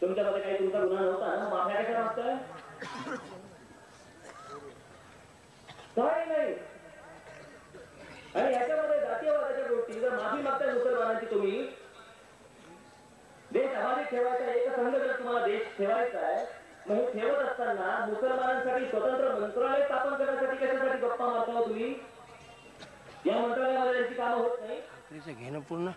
तुमच्यामध्ये काही तुमचा गुन्हा नव्हता ना, माफी कशा मागताय? काही नाही. आणि याच्यामध्ये जातीयवादाच्या गोष्टी जर माफी मागताय मुसलमानांची तुम्ही, देश अबाधित ठेवायचा एकसंघ जर तुम्हाला देश ठेवायचा आहे, मग हे ठेवत असताना मुसलमानांसाठी स्वतंत्र मंत्रालय स्थापन करण्यासाठी कशासाठी गप्पा मारता तुम्ही? या मंत्रालयामध्ये त्यांची कामं होत नाही. घेणं पूर्ण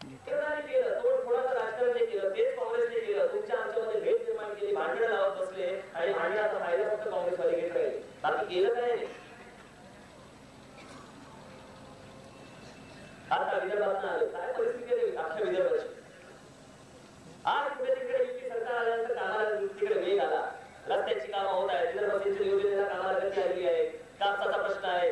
थोडंसं राजकारण जे केलं तेच काँग्रेसने केलं. तुमच्या आमच्यामध्ये भेद निर्माण केली, भांडणं लावत बसले आणि भांडणाचा फायदा फक्त काँग्रेसवाले घेत राहिले. बाकी केलं काय नाही. आता विदर्भात आलं काय परिस्थिती आहे अख्ख्या विदर्भाची. आज कुठे तिकडे युती सरकार आल्यानंतर कामाला तिकडे वेग आला, रस्त्याची कामं होत आहेत, विदर्भ सिंचन योजनेला कामाला गती आली आहे, कापसाचा प्रश्न आहे.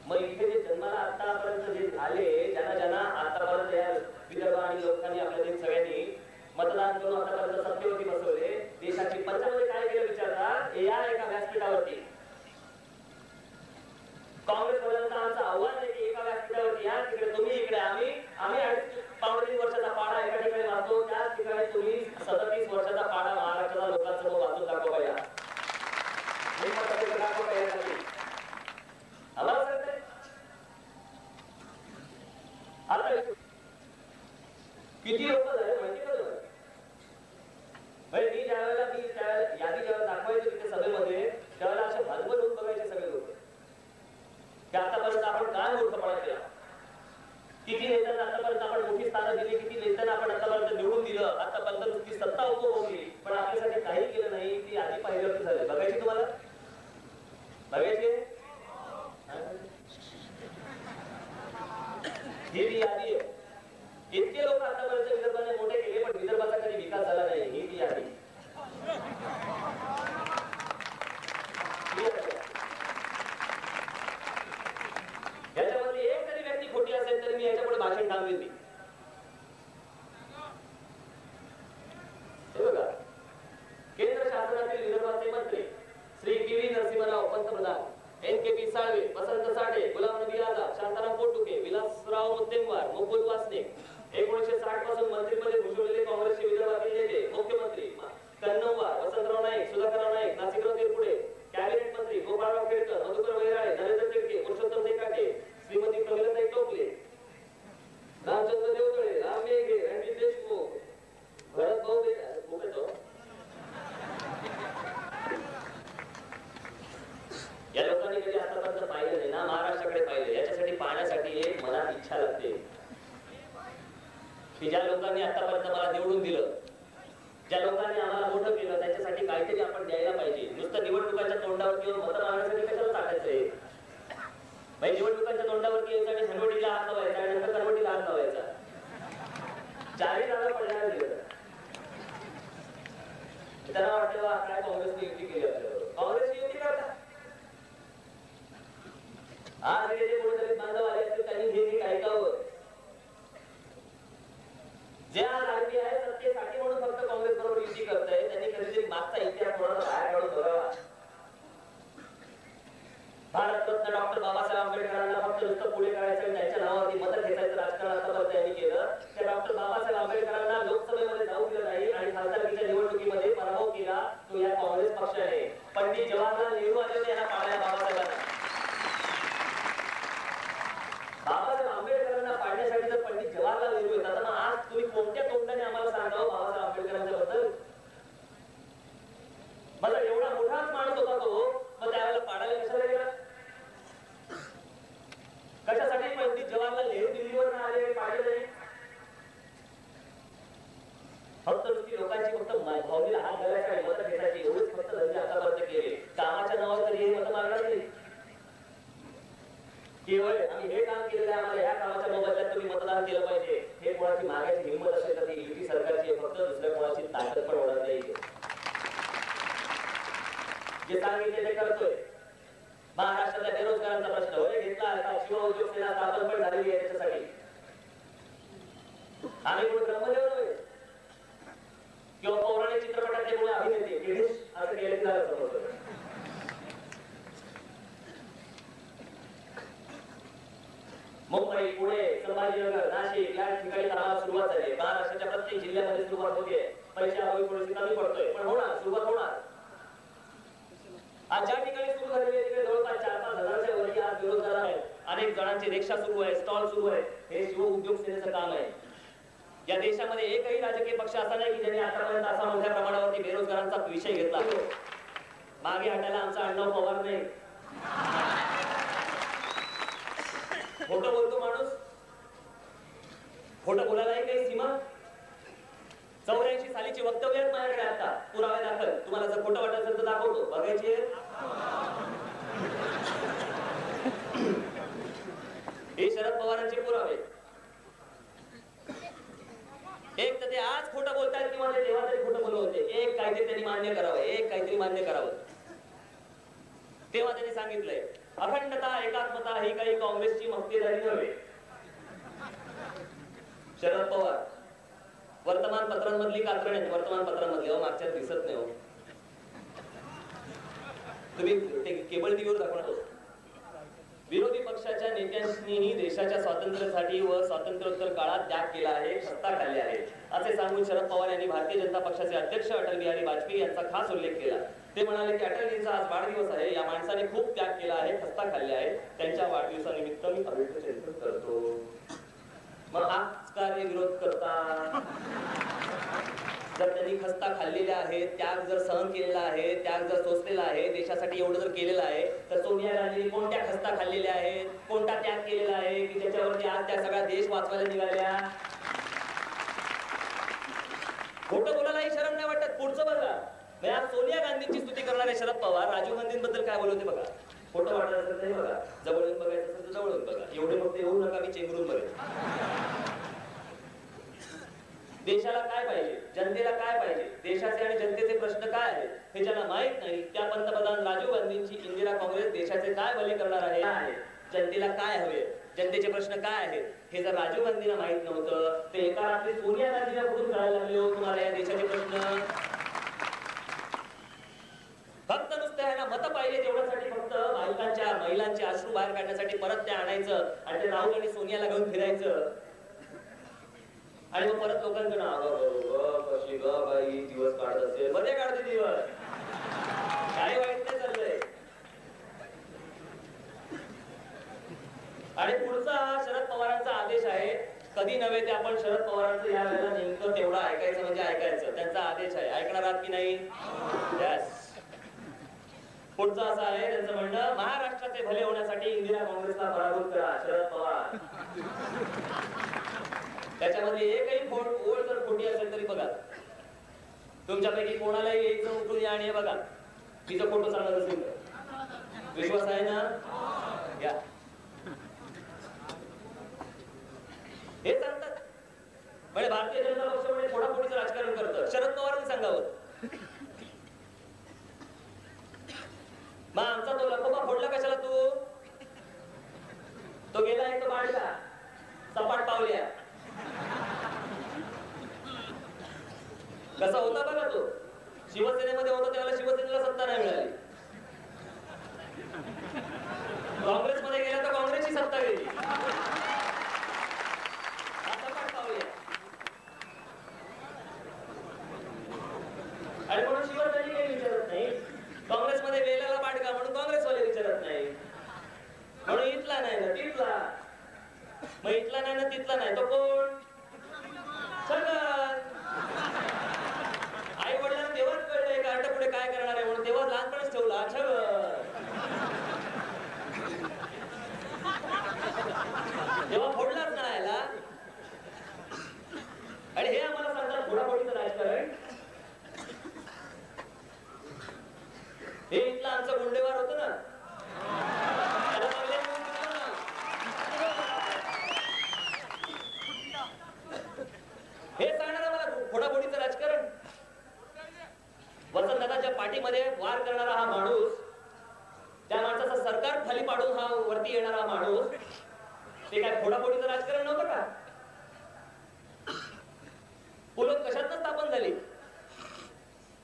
मग इथे जे जन्माला आतापर्यंत जे झाले, ज्यांना आतापर्यंत या विदर्भ आणि लोकांनी आपल्या सगळ्यांनी मतदान करून आतापर्यंत सत्तेवरती बसवले, देशाची पंचामध्ये काय केलं विचारतात या एका व्यासपीठावरती. काँग्रेसवाल्यांचं आमचं आव्हान आहे की एका व्यासपीठावरती या, तिकडे तुम्ही इकडे आम्ही 2.5 वर्षाचा पाडा एका ठिकाणी वाचतो, त्याच ठिकाणी तुम्ही 37 वर्षाचा पाडा महाराष्ट्राच्या लोकांसमोर वाचून दाखवा या. आम्हाला सांगताय आता किती लोक झाले माहिती का तुम्हाला? मी ज्यावेळेला यादी जेव्हा दाखवायची तिथे सभेमध्ये त्यावेळेला असे भाजपा होऊन बघायचे सगळे लोक की आतापर्यंत आपण काय मूर्खपणा केला, किती नेत्यांना आतापर्यंत आपण मोठी स्थानं दिली, किती नेत्यांना आपण आतापर्यंत निवडून दिलं, आतापर्यंत नुसती सत्ता उपभोगली, पण आपल्यासाठी काही केलं नाही, ती आधी पाहिल्यावरती झाली. बघायची तुम्हाला? बघायची? ही ती यादी आहे. इतके लोक आतापर्यंत विदर्भाने मोठे केले, पण विदर्भाचा कधी विकास झाला नाही. ही ती यादी. याच्यामध्ये एक जरी व्यक्ती खोटी असेल तरी मी याच्यापुढे भाषण थांबवेल. मी बघा, केंद्र शासनातील विदर्भाचे मंत्री श्री पी.व्ही. नरसिंहराव पंतप्रधान, एन.के.पी. साळवे, वसंत साठे, गुलाम नबी आझाद, शांताराम पोटुके, विलासराव मुत्तेमवार, मुकुल वासनिक, 1960 पासून मंत्रिपदी भूषवलेले काँग्रेसचे विदर्भातील नेते, मुख्यमंत्री कन्नमवार, वसंतराव नाईक, सुधाकरराव नाईक, नासिकराव तिरपुडे, कॅबिनेट मंत्री गोपाळराव खेडकर, मधुकर वैराळे, नरेंद्र तिडके, पुरुषोत्तम देकाटे, श्रीमती प्रमिलाताई टोपले, रामचंद्र देवतळे, राम मेघे, रणजित देशमुख, भरत भाऊ या लोकांनी कधी आतापर्यंत पाहिलं नाही ना, महाराष्ट्राकडे पाहिलं. याच्यासाठी पाहण्यासाठी एक मनात इच्छा लागते की ज्या लोकांनी आतापर्यंत मला निवडून दिलं, ज्या लोकांनी आम्हाला मोठं केलं, त्याच्यासाठी काहीतरी आपण द्यायला पाहिजे. नुसतं निवडणुकांच्या तोंडावरती येऊन मतं मागण्यासाठी कशाला टाकायचंय? भाई, निवडणुकांच्या तोंडावरती यायचं आणि हनवटीला हात लावायचा आणि नंतर कनवटीला हात लावायचा. चारही जागा पडणार दिलं. त्यांना वाटलं काय काँग्रेसने युती केली आपल्याबरोबर. काँग्रेसची युती करता आज जे कोणी दलित बांधव आले असतील त्यांनी हे ऐकावं. जे आज आरपी आहे सत्तेसाठी म्हणून फक्त काँग्रेस बरोबर युती करताय, त्यांनी कधीतरी मागचा इतिहास कोणाला बाहेर काढून बघावा. भारतरत्न डॉक्टर बाबासाहेब आंबेडकरांना फक्त नुसतं पुढे करायचं आणि त्यांच्या नावावरती मतं घ्यायचं राजकारण आतापर्यंत त्यांनी केलं. त्या डॉक्टर बाबासाहेब आंबेडकरांना लोकसभेमध्ये जाऊ दिलं नाही आणि खासदारकीच्या निवडणुकीमध्ये पराभव केला तो या काँग्रेस पक्षाने. पंडित जवाहरलाल नेहरू आले यांना पाडल्या बाबासाहेबांना. बाबासाहेब आंबेडकरांना पाडण्यासाठी जर पंडित जवाहरलाल नेहरू येतात, तर आज तुम्ही कोणत्या तोंडाने आम्हाला सांगावं बाबासाहेब आंबेडकरांच्या बद्दल? मला एवढा मोठाच माणूस होता तो, मग त्यावेळेला पाडायला कशाला गेला? कशासाठी पंडित जवाहरलाल नेहरू दिल्लीवर आले, पाडले नाही? फक्त नुसती लोकांची फक्त भावनेला हात घालायचा आणि मतं घेण्याची एवढेच फक्त धंदे आतापर्यंत केले. कामाच्या नावावर तरी हे मतं मागणार नाही की होय आम्ही हे काम केलेलं आहे, आम्हाला ह्या कामाच्या मोबदल्यात तुम्ही मतदान केलं पाहिजे. हे कोणाची मागायची हिंमत असेल तर ती युती सरकारची फक्त दुसऱ्या कोणाची ताकद पण होणार नाही. जे सांगितले ते करतोय. महाराष्ट्रातल्या बेरोजगारांचा प्रश्न होय घेतला आता शिव उद्योग सेना स्थापन पण झालेली आहे. त्याच्यासाठी आम्ही कोण ब्रह्मदेव नव्हे किंवा पौराणिक चित्रपटातले कोणी अभिनेते गिरीश असं केलं झालं समजतं. मुंबई, पुणे, संभाजीनगर, नाशिक या ठिकाणी कामाला सुरुवात झाली. महाराष्ट्राच्या प्रत्येक जिल्ह्यामध्ये सुरुवात होते. पैसे अभावी थोडीशी कमी पडतोय, पण होणार, सुरुवात होणार. आज ज्या ठिकाणी सुरू झालेली आहे तिकडे जवळपास 4-5 हजाराच्या वरती आज बेरोजगार आहेत. अनेक जणांचे रिक्षा सुरू आहे, स्टॉल सुरू आहे. हे शिव उद्योग सेनेचं काम आहे. या देशामध्ये एकही राजकीय पक्ष असा नाही की ज्यांनी आतापर्यंत असा मोठ्या प्रमाणावरती बेरोजगारांचा विषय घेतला. मागे हटायला आमचा अण्णा पवार नाही. खोटं बोलतो माणूस, खोटं बोलायलाही काही सीमा. 84 सालीची वक्तव्य आहेत माझ्याकडे आता पुरावे दाखल. तुम्हाला जर खोटं वाटत असेल तर दाखवतो. बघायचे हे शरद पवारांचे पुरावे. एक तर ते आज खोटं बोलतायत किंवा ते तेव्हा तरी खोटं बोलत होते. एक काहीतरी त्यांनी मान्य करावं, एक काहीतरी मान्य करावं. तेव्हा त्यांनी सांगितलंय अखंडता एकात्मता ही काही काँग्रेसची मक्तेदारी नव्हे. शरद पवार वर्तमानपत्रांमधली कात्रण आहेत. वर्तमानपत्रांमधली मागच्या दिसत नाही हो. तुम्ही ते केबल टीव्हीवर दाखवणार. विरोधी पक्षाच्या नेत्यांनीही देशाच्या स्वातंत्र्यासाठी व स्वातंत्र्योत्तर काळात त्याग केला आहे, खस्ता खाल्ले आहे असे सांगून शरद पवार यांनी भारतीय जनता पक्षाचे अध्यक्ष अटल बिहारी वाजपेयी यांचा खास उल्लेख केला. ते म्हणाले की अटलजींचा आज वाढदिवस आहे. या माणसाने खूप त्याग केला आहे, खस्ता खाल्ले आहे. त्यांच्या वाढदिवसानिमित्त मी अभिनंदन करतो. मग आज कार्य विरोध करता. जर त्यांनी खस्ता खाल्लेला आहे, त्याग जर सहन केलेला आहे, त्याग जर सोसलेला आहे, देशासाठी एवढं जर केलेलं आहे, तर सोनिया गांधी कोणत्या खस्ता खाल्लेल्या आहेत, कोणता त्याग केलेला आहे की त्याच्यावरती आज त्या सगळा देश वाचवायला निघाल्या? खोटं बोलायलाही शरम नाही वाटत. पुढचं बघा, आज सोनिया गांधींची स्तुती करणारे शरद पवार राजीव गांधींबद्दल काय बोलवते बघा. खोटं वाटत असेल तरी बघा, जवळून बघायचं असेल तर जवळून बघा, एवढे मोठे होऊ नका मी चेंबरून बघेन. देशाला काय पाहिजे, जनतेला काय पाहिजे, देशाचे आणि जनतेचे प्रश्न काय आहेत हे ज्यांना माहित नाही त्या पंतप्रधान राजीव गांधींची इंदिरा काँग्रेस देशाचे काय भले करणार आहे, जनतेला काय हवे, जनतेचे प्रश्न काय आहेत हे जर राजीव गांधींना माहित नव्हतं ते एका रात्री सोनिया गांधीला कुठून कळायला लागले हो तुम्हाला या देशाचे प्रश्न. फक्त नुसतं ह्यांना मत पाहिजे तेवढ्यासाठी फक्त बायकांच्या महिलांचे अश्रू बाहेर काढण्यासाठी परत ते आणायचं आणि ते राहुल आणि सोनियाला घेऊन फिरायचं आणि मग परत लोकांकडे कशी ग बाई दिवस काढत असेल, मध्ये काढते दिवस, काही वाईट नाही चाललंय. आणि पुढचा हा शरद पवारांचा आदेश आहे, कधी नव्हे ते आपण शरद पवारांचं या वेळेला नेमकं तेवढं ऐकायचं म्हणजे ऐकायचं. त्यांचा आदेश आहे, ऐकणार आहात की नाही? यस. पुढचं असं आहे त्यांचं म्हणणं, महाराष्ट्राचे भले होण्यासाठी इंदिरा काँग्रेसला पराभूत करा शरद पवार. त्याच्यामध्ये एकही ओळ जर खोटी असेल तरी बघा, तुमच्यापैकी कोणालाही एक जण उठून या आणि हे बघा तिचं फोटो सांगत असेल तर विश्वास आहे ना? या हे सांगतात म्हणजे भारतीय जनता पक्ष म्हणजे फोडाफोडीचं राजकारण करतं. शरद पवारांनी सांगावं, मग आमचा तो लखोबा फोडला कशाला तू? तो गेला एक बाळला सपाट पावल्या, कसा होता बघा तो. शिवसेनेमध्ये होता त्यावेळेला शिवसेनेला सत्ता नाही मिळाली, काँग्रेसमध्ये गेला तर काँग्रेसची सत्ता गेली. आणि म्हणून शिवसेनेने काही विचारत नाही, काँग्रेसमध्ये वेलेला पाडगा म्हणून काँग्रेसवाले विचारत नाही, म्हणून इथला नाही ना तिथला, मग इथला नाही ना तिथला नाही तो कोण? छगन. आई वडिलांना तेव्हाच कळलंय का आता पुढे काय करणार आहे म्हणून, तेव्हा लहानपणीच ठेवला छगन. तेव्हा फोडलाच ना याला. आणि हे आम्हाला सांगतात फोडाफोडीचं राजकारण. हे इथलं आमचं गुंडेवार होतं ना, हे सांगणार आम्हाला फोडाफोडीचं राजकारण. वसंतदादाच्या पाठीमध्ये वार करणारा हा माणूस, त्या माणसाचं सरकार खाली पाडून हा वरती येणारा माणूस, ते काय फोडाफोडीचं राजकारण नव्हतं का? पुलत कशातनं स्थापन झाली?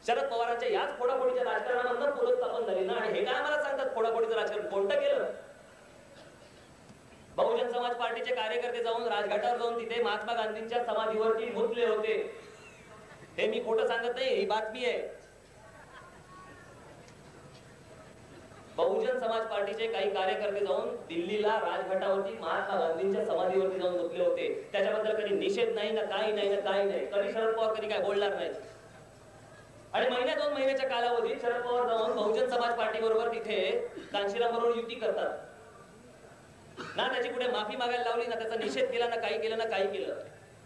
शरद पवारांच्या याच फोडाफोडीच्या राजकारणामधून पुलत स्थापन झाली ना. आणि हे काय आम्हाला सांगतात फोडाफोडीचं राजकारण कोणतं केलं? बहुजन समाज पार्टीचे कार्यकर्ते जाऊन राजघाटावर जाऊन तिथे महात्मा गांधींच्या समाधीवरती मुतले होते. हे मी खोटं सांगत नाही, ही बातमी आहे. बहुजन समाज पार्टीचे काही कार्यकर्ते जाऊन दिल्लीला राजघाटावरती महात्मा गांधींच्या समाधीवरती जाऊन मुतले होते. त्याच्याबद्दल कधी निषेध नाही ना, काही नाही ना, काही नाही. कधी शरद पवार कधी काय बोलणार नाही. आणि महिन्या 2 महिन्याच्या कालावधीत शरद पवार जाऊन बहुजन समाज पार्टी बरोबर तिथे कांशीराम बरोबर युती करतात ना. त्याची कुठे माफी मागायला लावली ना, त्याचा निषेध केला ना, काही केलं ना, काही केलं.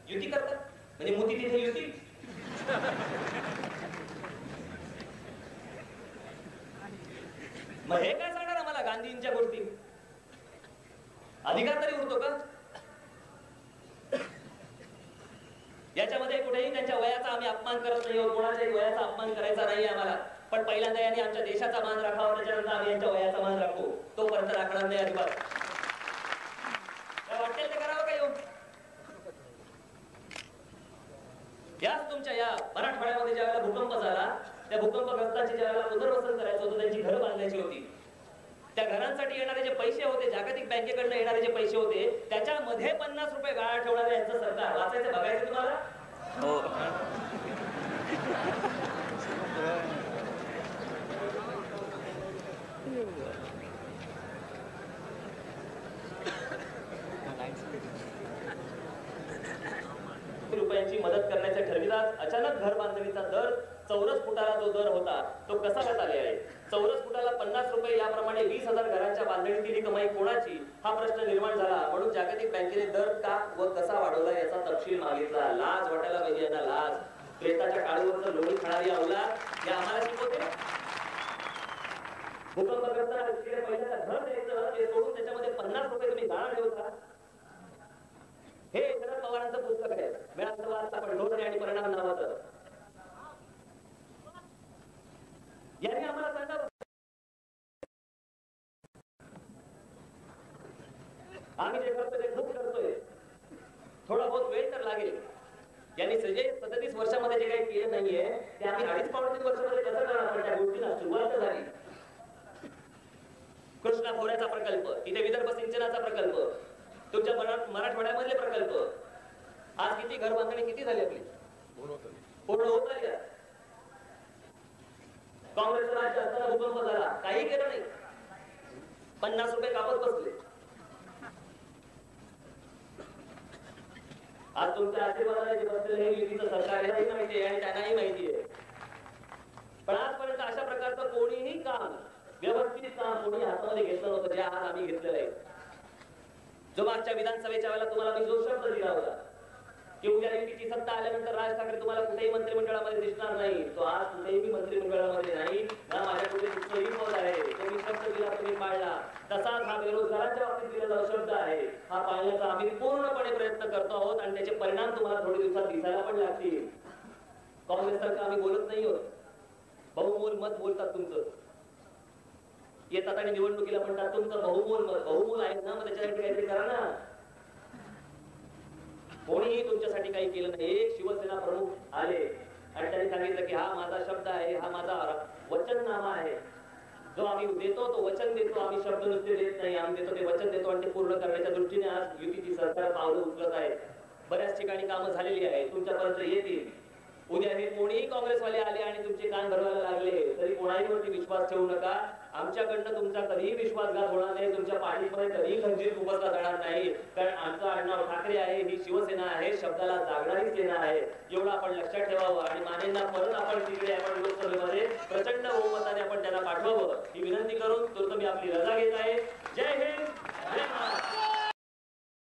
युती करतात म्हणजे मोठी तिथे युती. मग हे काय सांगणार आम्हाला गांधींच्या गोष्टी? अधिकार तरी उरतो का? याच्यामध्ये कुठेही त्यांच्या वयाचा आम्ही अपमान करत नाही, कोणाच्याही वयाचा अपमान करायचा नाही आम्हाला. पण पहिल्यांदा यांनी आमच्या देशाचा मान राखावा, त्याच्यानंतर आम्ही यांच्या वयाचा मान राखू. तोपर्यंत राखणार नाही अजिबात. काय वाटेल ते करावं का येऊन? याच तुमच्या या मराठवाड्यामध्ये ज्या वेळेला भूकंप झाला, त्या भूकंपग्रस्तांची ज्या वेळेला पुनर्वसन करायचं होतं, त्यांची घरं बांधायची होती, त्या घरांसाठी येणारे जे पैसे होते, जागतिक बँकेकडनं येणारे जे पैसे होते, त्याच्यामध्ये 50 रुपये गहाळ ठेवणारे यांचं सरकार. वाचायचं बघायचं तुम्हाला? रुपयांची मदत करण्याचे ठरवितात. अचानक घर बांधणीचा दर चौरस फुटाला जो दर होता तो कसा बदलला आहे? चौरस फुटाला 50 रुपये, याप्रमाणे 20,000 घरांच्या बांधणीतील कमाई कोणाची हा प्रश्न निर्माण झाला. म्हणून जागतिक बँकेने दर का व कसा वाढवला याचा तपशील मागितला. लाज वाटायला पाहिजे यांना, लाज. प्रेताच्या काळूवरचं लोणी खाणारी अवलाद हे आम्हाला शिकवते. भूकंपग्रस्त पहिल्यांदा घर द्यायचं ते सोडून त्याच्यामध्ये 50 रुपये तुम्ही गाळा ठेवता. हे शरद पवारांचं पुस्तक आहे, मिळालं वाचता पण धोरणे आणि परिणाम नावाचं. यांनी आम्हाला सांगावं आम्ही जे करतोय ते खूप करतोय, थोडा बहुत वेळ तर लागेल. यांनी 37 वर्षामध्ये जे काही केलं नाहीये ते आम्ही 2.5-3 वर्षामध्ये कसं करणार. पण त्या गोष्टीला सुरुवात झाली. कृष्णा खोऱ्याचा प्रकल्प, तिथे विदर्भ सिंचनाचा प्रकल्प, तुमच्या मराठवाड्यामधले प्रकल्प, आज किती घर बांधणी किती झाली आपली पूर्ण होत आली. काँग्रेसचं राज्य असताना भूकंप झाला, काही केलं नाही, 50 रुपये कापत बसले. आज तुमच्या आशीर्वादाने जे बसलेलं हे युतीचं सरकार यालाही माहिती आहे आणि त्यांनाही माहिती आहे. पण आजपर्यंत अशा प्रकारचं कोणीही काम, व्यवस्थित काम कोणी हातामध्ये घेतलं नव्हतं जे आज आम्ही घेतलेलं आहे. जो मागच्या विधानसभेच्या वेळेला तुम्हाला मी जो शब्द दिला होता की उद्या युतीची सत्ता आल्यानंतर राज ठाकरे तुम्हाला कुठेही मंत्रिमंडळामध्ये दिसणार नाही, तो आज कुठेही मंत्रिमंडळामध्ये नाही ना. माझ्याकडे दुसरंही पद आहे, तो मी शब्द दिला तुम्ही पाळला. तसाच हा बेरोजगारांच्या बाबतीत दिलेला शब्द आहे, हा पाळण्याचा आम्ही पूर्णपणे प्रयत्न करतो आहोत आणि त्याचे परिणाम तुम्हाला थोडे दिवसात दिसायला पण लागतील. काँग्रेससारखं आम्ही बोलत नाही आहोत, बहुमोल मत बोलतात तुमचं. येतात आणि निवडणुकीला म्हणतात तुमचं बहुमोल मत, बहुमोल आहे ना, मग त्याच्यासाठी काहीतरी करा ना. कोणीही तुमच्यासाठी काही केलं नाही. एक शिवसेना प्रमुख आले आणि त्यांनी सांगितलं की हा माझा शब्द आहे, हा माझा वचननामा आहे, जो आम्ही देतो तो वचन देतो, आम्ही शब्द नुसते देत नाही, आम्ही देतो ते वचन देतो आणि ते पूर्ण करण्याच्या दृष्टीने आज युतीची सरकार पावलं उचलत आहे. बऱ्याच ठिकाणी कामं झालेली आहे, तुमच्यापर्यंत येतील. उद्या हे कोणीही काँग्रेसवाले आले आणि तुमचे कान भरवायला लागले तरी कोणाहीवरती विश्वास ठेवू नका. आमच्याकडनं तुमचा कधीही विश्वासघात होणार नाही, तुमच्या पाठीमध्ये कधीही खंजीर खुपसला जाणार नाही. कारण आमचं आडनाव ठाकरे आहे, ही शिवसेना आहे, शब्दाला जागणारी सेना आहे, एवढं आपण लक्षात ठेवावं. आणि मानेंना परत आपण तिकडे आपण लोकसभेमध्ये प्रचंड बहुमताने आपण त्यांना पाठवावं ही विनंती करून तुर्त मी आपली रजा घेत आहे. जय हिंद, जय महाराष्ट्र.